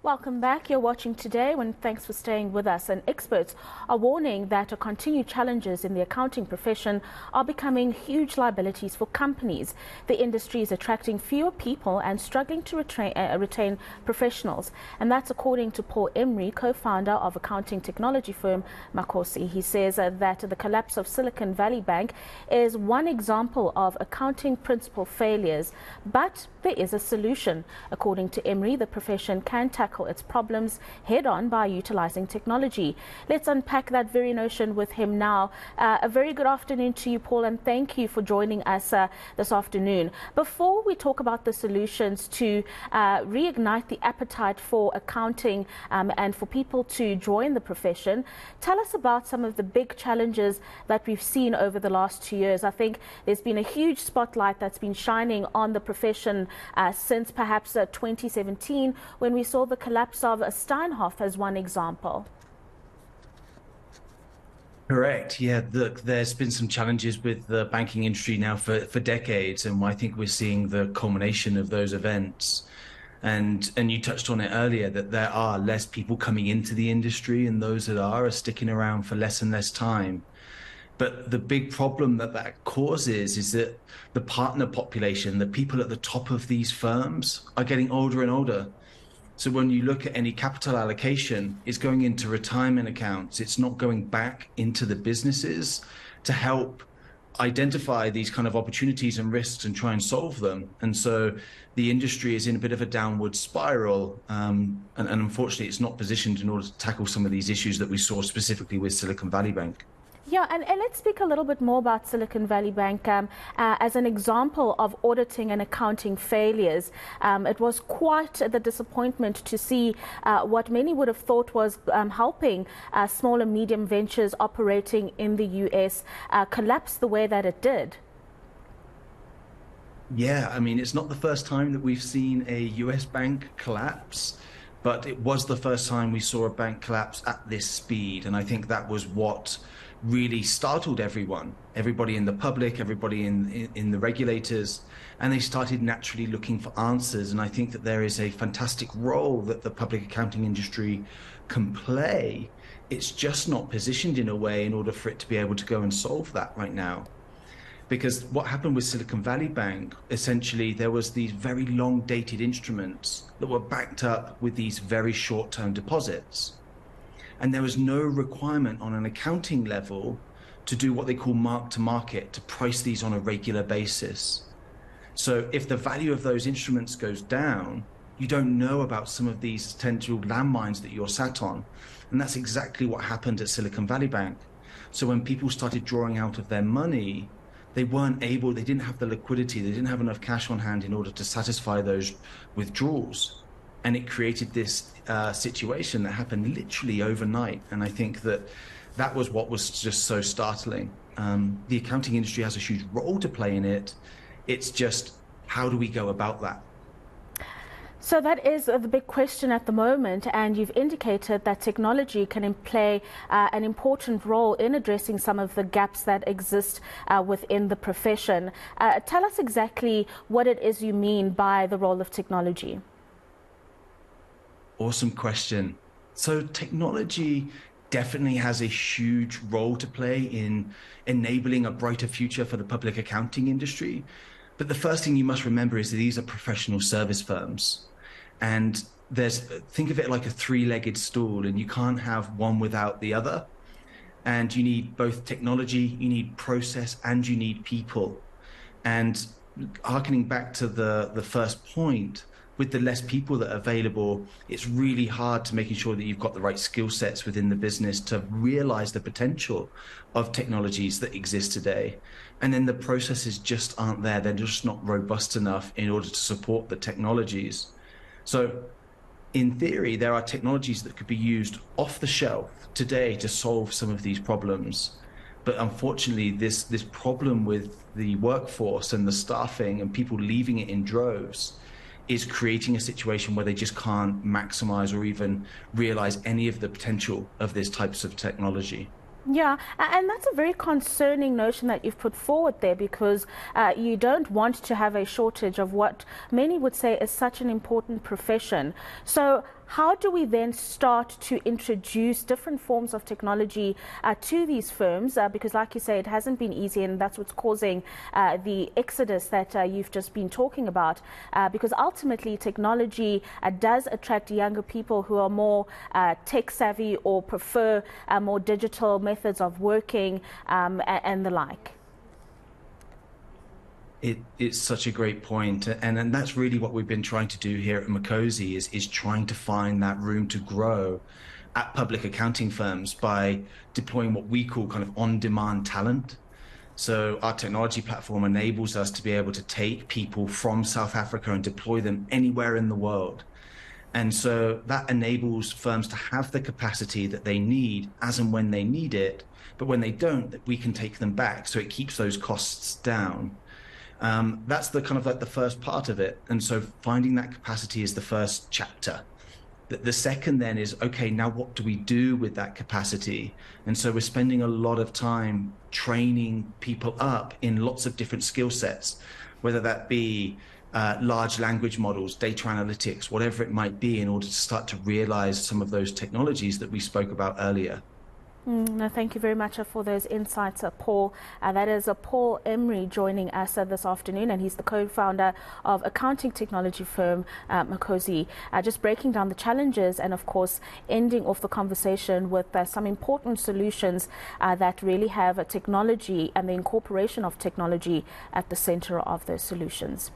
Welcome back. You're watching Today, and thanks for staying with us. And experts are warning that continued challenges in the accounting profession are becoming huge liabilities for companies. The industry is attracting fewer people and struggling to retain professionals. And that's according to Paul Emery, co-founder of accounting technology firm Makosi. He says that the collapse of Silicon Valley Bank is one example of accounting principle failures, but there is a solution. According to Emery, the profession can tackle its problems head-on by utilizing technology. Let's unpack that very notion with him now. A very good afternoon to you, Paul, and thank you for joining us this afternoon. Before we talk about the solutions to reignite the appetite for accounting and for people to join the profession, tell us about some of the big challenges that we've seen over the last 2 years. I think there's been a huge spotlight that's been shining on the profession since perhaps 2017, when we saw the collapse of Steinhoff as one example. Correct. Yeah, look, there's been some challenges with the banking industry now for decades, and I think we're seeing the culmination of those events. And you touched on it earlier, that there are less people coming into the industry, and those that are sticking around for less and less time. But the big problem that causes is that the partner population, the people at the top of these firms, are getting older and older. So when you look at any capital allocation, it's going into retirement accounts. It's not going back into the businesses to help identify these kind of opportunities and risks and try and solve them. And so the industry is in a bit of a downward spiral. And unfortunately, it's not positioned in order to tackle some of these issues that we saw specifically with Silicon Valley Bank. Yeah, and let's speak a little bit more about Silicon Valley Bank as an example of auditing and accounting failures. It was quite the disappointment to see what many would have thought was helping small and medium ventures operating in the US collapse the way that it did. Yeah, I mean, it's not the first time that we've seen a US bank collapse, but it was the first time we saw a bank collapse at this speed. And I think that was what really startled everybody in the public, everybody in the regulators, and they started naturally looking for answers. And I think that there is a fantastic role that the public accounting industry can play. It's just not positioned in a way in order for it to be able to go and solve that right now. Because what happened with Silicon Valley Bank, essentially, there was these very long dated instruments that were backed up with these very short-term deposits. And there was no requirement on an accounting level to do what they call mark to market, to price these on a regular basis. So if the value of those instruments goes down, you don't know about some of these potential landmines that you're sat on. And that's exactly what happened at Silicon Valley Bank. So when people started drawing out of their money, they didn't have the liquidity, they didn't have enough cash on hand in order to satisfy those withdrawals. And it created this situation that happened literally overnight. And I think that was what was just so startling. The accounting industry has a huge role to play in it. It's just, how do we go about that? So that is the big question at the moment, and you've indicated that technology can play an important role in addressing some of the gaps that exist within the profession. Tell us exactly what it is you mean by the role of technology. Awesome question. So technology definitely has a huge role to play in enabling a brighter future for the public accounting industry. But the first thing you must remember is that these are professional service firms. And think of it like a three-legged stool, and you can't have one without the other. And you need both technology, you need process, and you need people. And harkening back to the first point, with the less people that are available, it's really hard to making sure that you've got the right skill sets within the business to realize the potential of technologies that exist today. And then the processes just aren't there. They're just not robust enough in order to support the technologies. So in theory, there are technologies that could be used off the shelf today to solve some of these problems. But unfortunately, this problem with the workforce and the staffing and people leaving it in droves is creating a situation where they just can't maximize or even realize any of the potential of these types of technology. Yeah, and that's a very concerning notion that you've put forward there, because you don't want to have a shortage of what many would say is such an important profession. So how do we then start to introduce different forms of technology to these firms? Because like you say, it hasn't been easy, and that's what's causing the exodus that you've just been talking about. Because ultimately, technology does attract younger people who are more tech savvy or prefer more digital methods of working and the like. It's such a great point. And that's really what we've been trying to do here at Makosi is trying to find that room to grow at public accounting firms by deploying what we call kind of on-demand talent. So our technology platform enables us to be able to take people from South Africa and deploy them anywhere in the world. And so that enables firms to have the capacity that they need as and when they need it. But when they don't, that we can take them back. So it keeps those costs down. That's the kind of like the first part of it. And so finding that capacity is the first chapter. The second then is, okay, now what do we do with that capacity? And so we're spending a lot of time training people up in lots of different skill sets, whether that be large language models, data analytics, whatever it might be, in order to start to realize some of those technologies that we spoke about earlier. No, thank you very much for those insights, Paul. That is Paul Emery joining us this afternoon, and he's the co-founder of accounting technology firm Makosi, just breaking down the challenges and, of course, ending off the conversation with some important solutions that really have technology and the incorporation of technology at the center of those solutions.